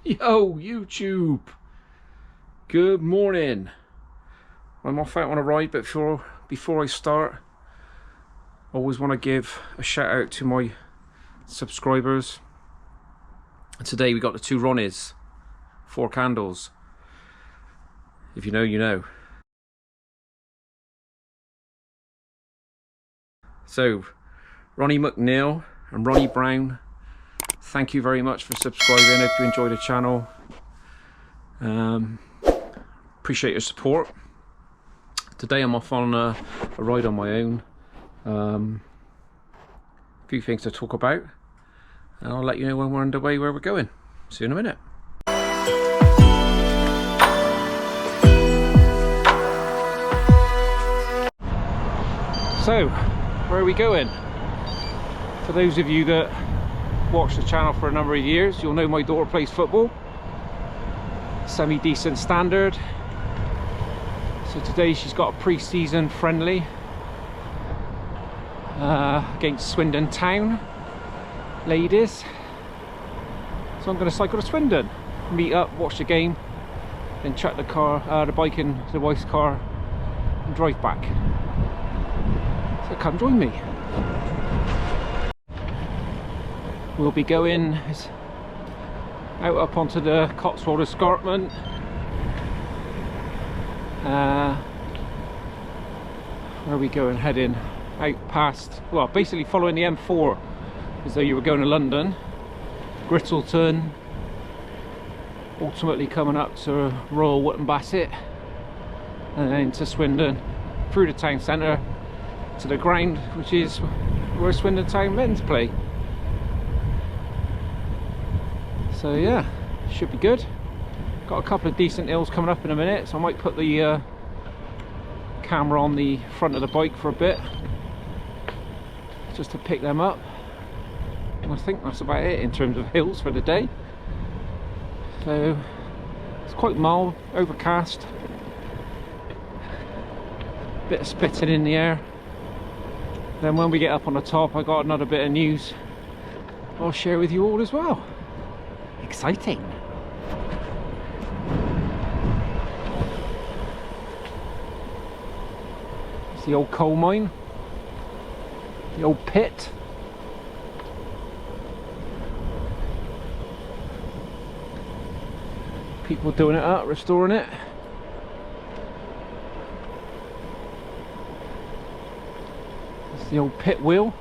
Yo, YouTube! Good morning. I'm off out on a ride, but before I start, I always want to give a shout out to my subscribers. And today we got the two Ronnies, 4 candles. If you know, you know. So, Ronnie McNeil and Ronnie Brown, thank you very much for subscribing. Hope you enjoy the channel. Appreciate your support. Today I'm off on a ride on my own. A few things to talk about, and I'll let you know when we're underway where we're going. See you in a minute. So, where are we going? For those of you that watch the channel for a number of years, you'll know my daughter plays football. Semi-decent standard. So today she's got a pre-season friendly against Swindon Town ladies. So I'm going to cycle to Swindon, meet up, watch the game, then chuck the bike in the wife's car and drive back. So come join me. We'll be going out up onto the Cotswold Escarpment. Where are we going? Heading out past, well, basically following the M4 as though you were going to London, Brittleton, ultimately coming up to Royal Wootton Bassett, and then to Swindon, through the town centre to the ground, which is where Swindon Town men's play. So yeah, should be good. Got a couple of decent hills coming up in a minute, so I might put the camera on the front of the bike for a bit just to pick them up. And I think that's about it in terms of hills for the day. So it's quite mild, overcast, bit of spitting in the air. Then when we get up on the top, I got another bit of news I'll share with you all as well. Exciting. It's the old coal mine, the old pit. People doing it up, restoring it. It's the old pit wheel.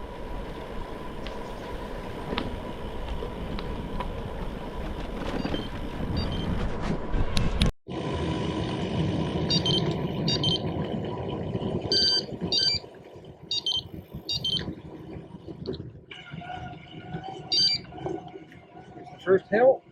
First hill.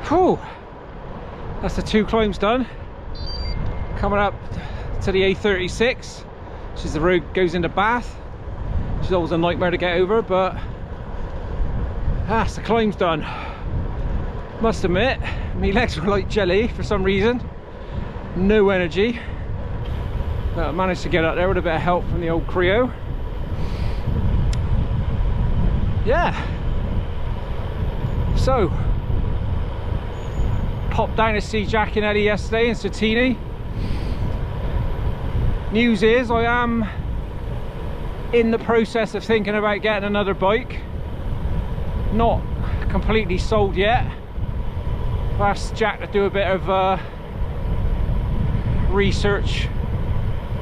Whew. That's the 2 climbs done. Coming up to the A36, which is the road goes into Bath, which is always a nightmare to get over, but that's the climbs done. Must admit, my legs were like jelly for some reason. No energy. But I managed to get up there with a bit of help from the old Creo. Yeah. So, popped down to see Jack and Eddie yesterday in Satini. News is I am in the process of thinking about getting another bike. Not completely sold yet. I've asked Jack to do a bit of research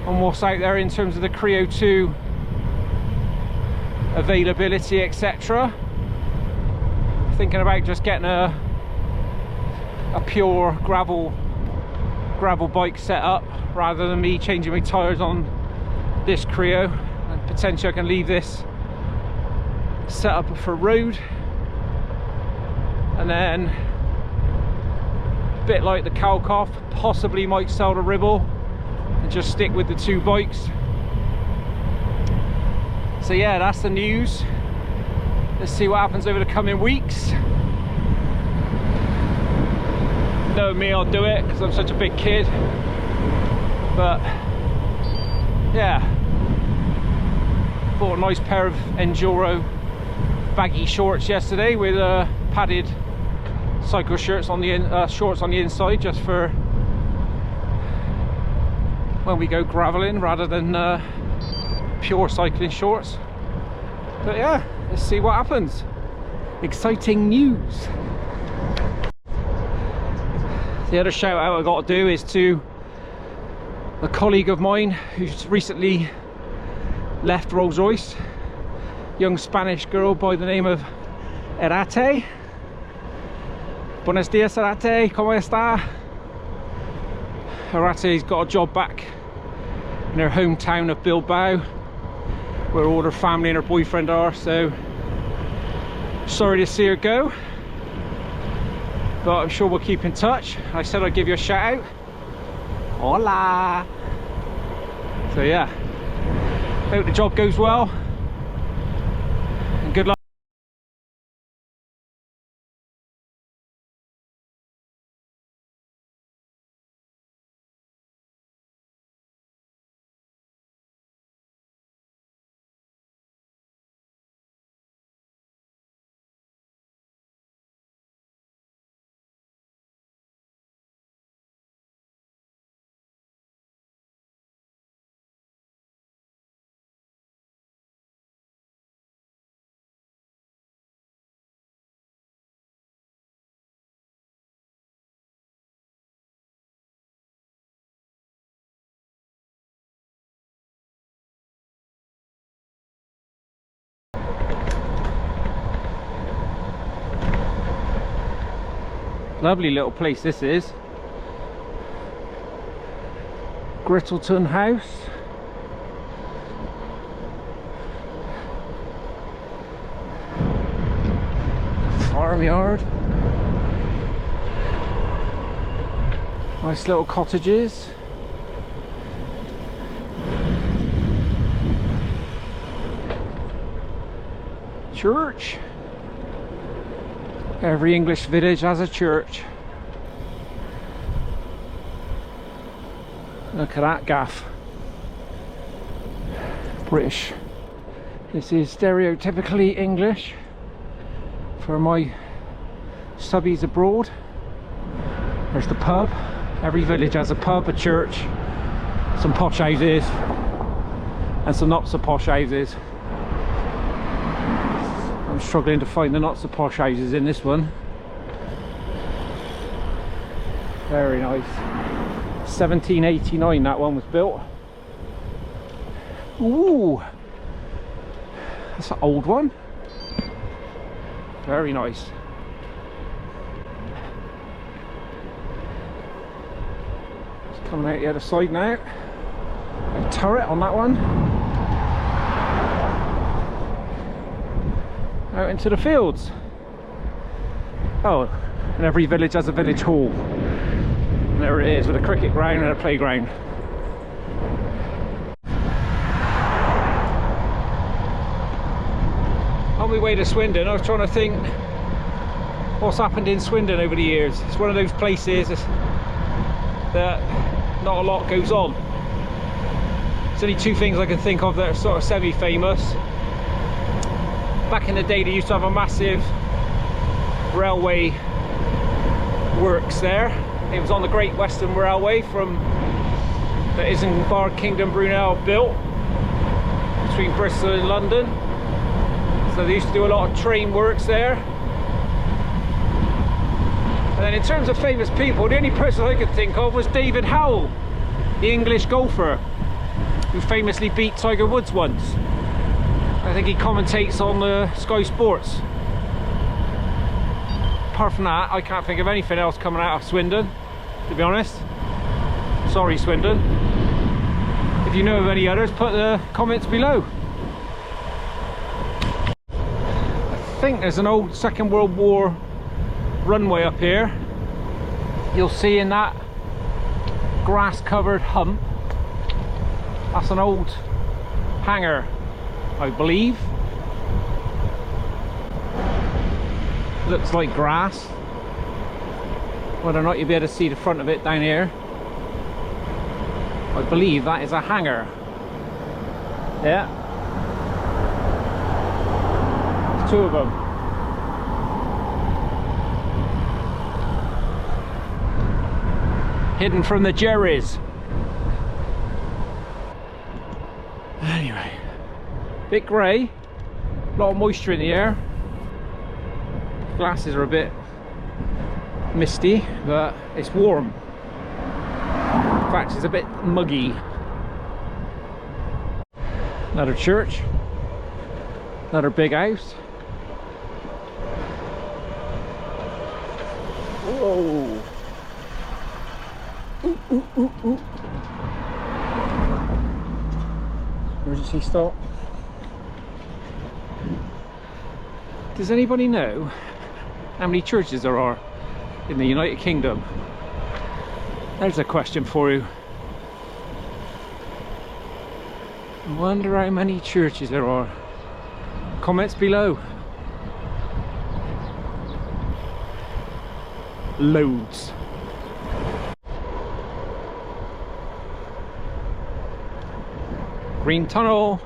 on what's out there in terms of the Creo 2 availability, etc. Thinking about just getting a pure gravel bike set up rather than me changing my tyres on this Creo, and potentially I can leave this set up for road, and then a bit like the Kalkoff, possibly might sell the Ribble and just stick with the 2 bikes. So yeah, that's the news. Let's see what happens over the coming weeks. Know me, I'll do it because I'm such a big kid. But yeah, bought a nice pair of Enduro baggy shorts yesterday with padded cycle shorts on the inside, just for when we go graveling rather than pure cycling shorts. But yeah, let's see what happens. Exciting news. The other shout out I got to do is to a colleague of mine who's recently left Rolls-Royce, young Spanish girl by the name of Erate. Buenos dias, Erate, ¿cómo está? Erate's got a job back in her hometown of Bilbao, where all her family and her boyfriend are, so sorry to see her go, but I'm sure we'll keep in touch. I said I'd give you a shout out. Hola! So yeah, hope the job goes well, and good luck. Lovely little place this is. Grittleton House. Farmyard. Nice little cottages. Church. Every English village has a church. Look at that gaff. British. This is stereotypically English for my subbies abroad. There's the pub. Every village has a pub, a church, some posh houses, and some not so posh houses. I'm struggling to find the not so posh houses in this one. Very nice. 1789 that one was built. Ooh, that's an old one. Very nice. It's coming out the other side now. A turret on that one. Out into the fields. Oh, And every village has a village hall. And there it is, with a cricket ground and a playground. On my way to Swindon, I was trying to think what's happened in Swindon over the years. It's one of those places that not a lot goes on. There's only two things I can think of that are sort of semi-famous. Back in the day, they used to have a massive railway works there. It was on the Great Western Railway that Isambard Kingdom Brunel built between Bristol and London. So they used to do a lot of train works there. And then in terms of famous people, the only person I could think of was David Howell, the English golfer, who famously beat Tiger Woods once. I think he commentates on Sky Sports. Apart from that, I can't think of anything else coming out of Swindon, to be honest. Sorry, Swindon. If you know of any others, put the comments below. I think there's an old Second World War runway up here. You'll see in that grass-covered hump. That's an old hangar, I believe. Looks like grass. Whether or not you'll be able to see the front of it down here, I believe that is a hangar. Yeah. There's two of them. Hidden from the Jerrys. Anyway, bit grey, a lot of moisture in the air. Glasses are a bit misty, but it's warm. In fact, it's a bit muggy. Another church, another big house. Whoa! Ooh, ooh, ooh, ooh. Emergency stop. Does anybody know how many churches there are in the United Kingdom? There's a question for you. I wonder how many churches there are. Comments below. Loads. Green tunnel.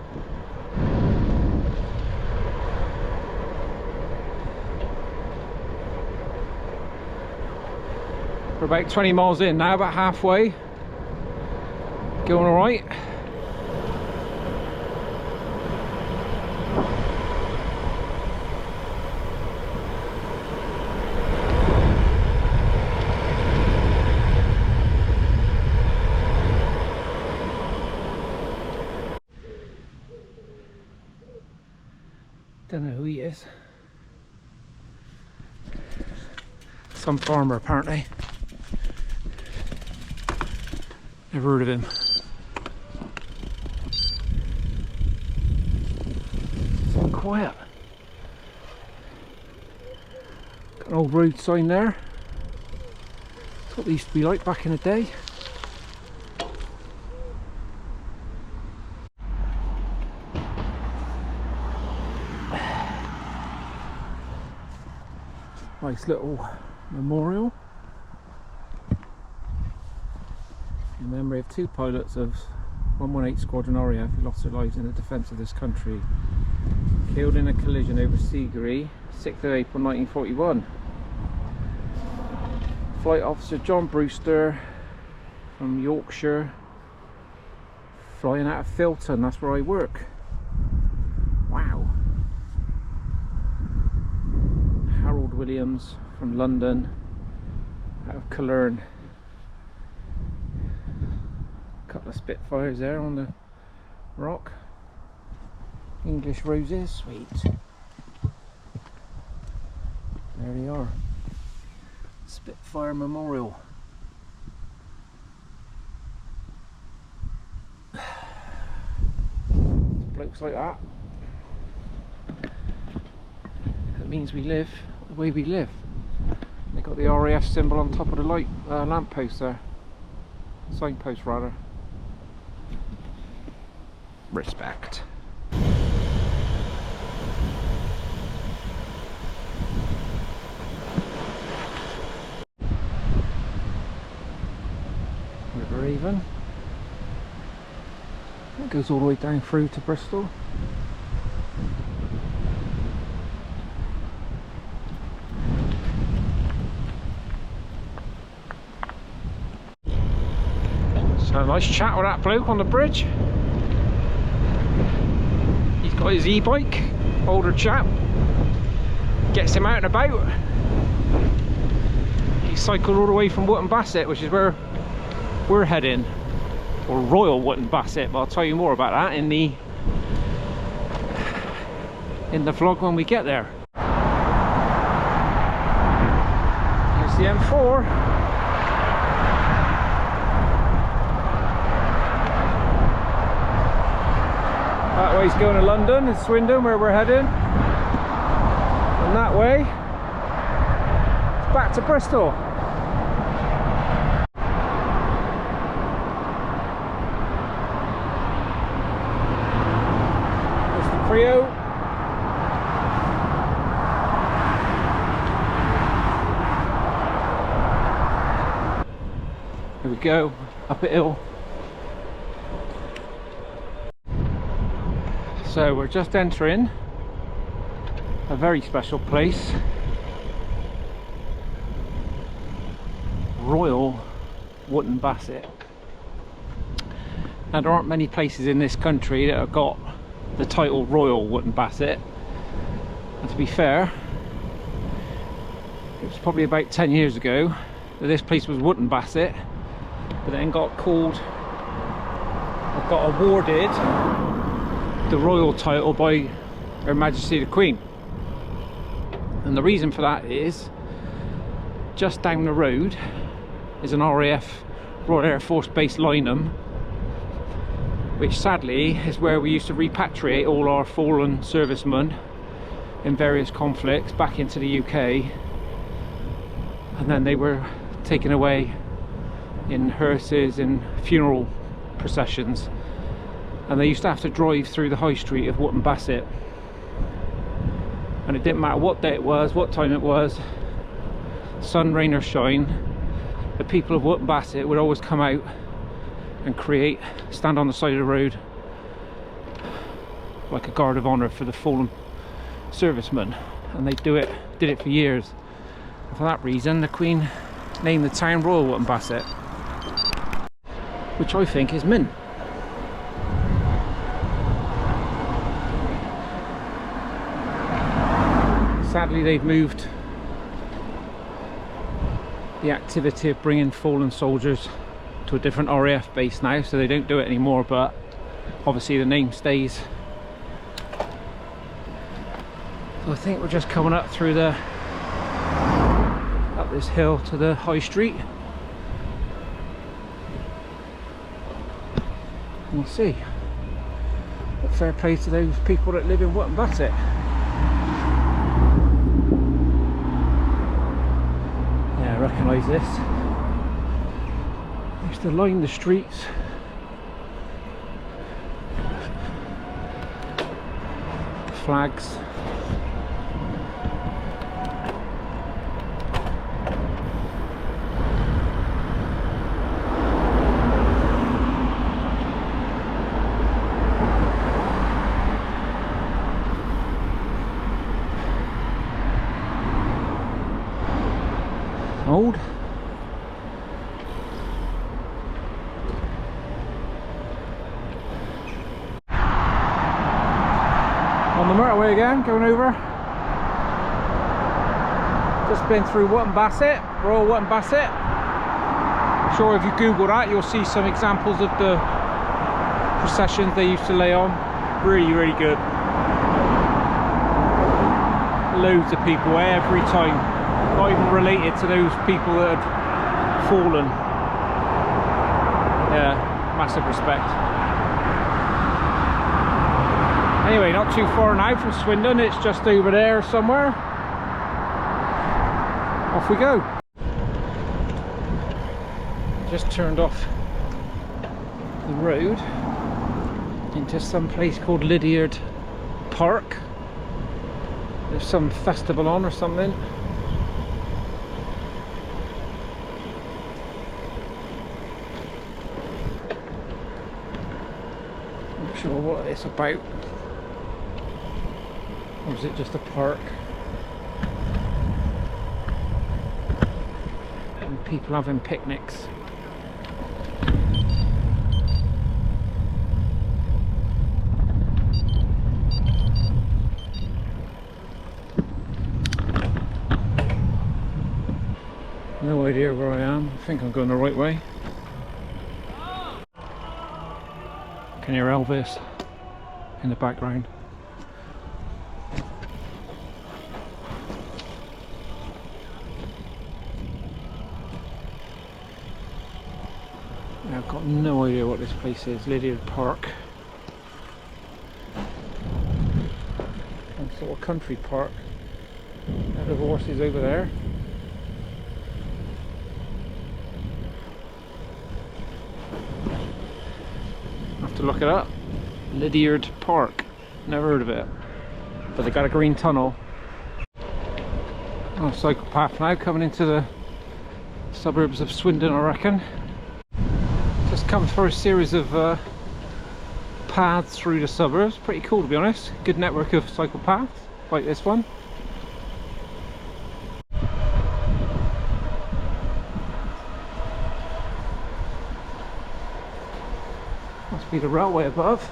We're about 20 miles in now, about halfway. Going all right. Don't know who he is. Some farmer apparently. Never heard of him. So quiet. Got an old road sign there. That's what they used to be like back in the day. Nice little memorial in memory of two pilots of 118 Squadron RAF who lost their lives in the defence of this country, killed in a collision over Seagree, 6th of April 1941. Flight Officer John Brewster from Yorkshire, flying out of Filton, that's where I work. Wow. Harold Williams from London, out of Culloden. A couple of Spitfires there on the rock. English roses, sweet. There they are. Spitfire Memorial. Blokes like that. That means we live the way we live. They got the RAF symbol on top of the lamp post there. Signpost rather. Respect. River Avon. It goes all the way down through to Bristol. So a nice chat with that bloke on the bridge. He's got his e-bike, older chap. Gets him out and about. He cycled all the way from Wootton Bassett, which is where we're heading. Or Royal Wootton Bassett, but I'll tell you more about that in the vlog when we get there. Here's the M4. That way's going to London and Swindon, where we're heading. And that way, it's back to Bristol. There's the Creo. Here we go, up a hill. So we're just entering a very special place, Royal Wootton Bassett. Now there aren't many places in this country that have got the title Royal Wootton Bassett, and to be fair, it was probably about 10 years ago that this place was Wootton Bassett, but then got awarded the royal title by Her Majesty the Queen. And the reason for that is just down the road is an RAF, Royal Air Force Base Lyneham, which sadly is where we used to repatriate all our fallen servicemen in various conflicts back into the UK, and then they were taken away in hearses and funeral processions. And they used to have to drive through the high street of Wootton Bassett, and it didn't matter what day it was, what time it was, sun, rain or shine, the people of Wootton Bassett would always come out and stand on the side of the road like a guard of honour for the fallen servicemen. And they did it for years, and for that reason the Queen named the town Royal Wootton Bassett, which I think is mint. Sadly, they've moved the activity of bringing fallen soldiers to a different RAF base now, so they don't do it anymore, but obviously the name stays. So I think we're just coming up through up this hill to the high street. We'll see. But fair play to those people that live in Wootton Bassett. Yeah, I recognise this. I used to line the streets. Flags. Old. On the motorway again, going over. Just been through Wootton Bassett, Royal Wootton Bassett. I'm sure if you Google that, you'll see some examples of the processions they used to lay on. Really, really good. Loads of people every time. Not even related to those people that had fallen. Yeah, massive respect. Anyway, not too far now from Swindon, it's just over there somewhere. Off we go. Just turned off the road into some place called Lydiard Park. There's some festival on or something. Not sure what it's about. Or is it just a park? And people having picnics. No idea where I am. I think I'm going the right way. Can hear Elvis in the background. I've got no idea what this place is. Lydiard Park. Some sort of country park. The horses over there. To look it up. Lydiard Park. Never heard of it. But they got a green tunnel. On a cycle path now, coming into the suburbs of Swindon, I reckon. Just come through a series of paths through the suburbs. Pretty cool, to be honest. Good network of cycle paths, like this one. Must be the railway above.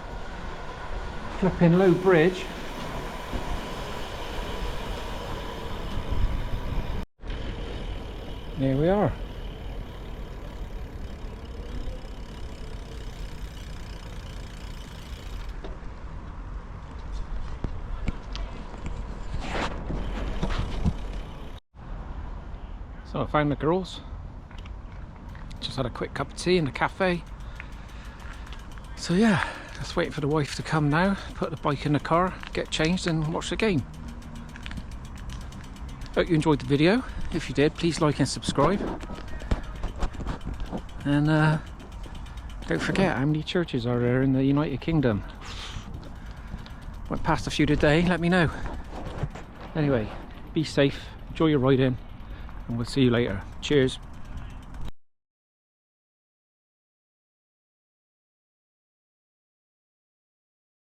Flipping low bridge. Here we are. So I found the girls. Just had a quick cup of tea in the cafe. So yeah, just waiting for the wife to come now, put the bike in the car, get changed and watch the game. Hope you enjoyed the video. If you did, please like and subscribe. And don't forget, how many churches are there in the United Kingdom? Went past a few today, let me know. Anyway, be safe, enjoy your ride in, and we'll see you later. Cheers.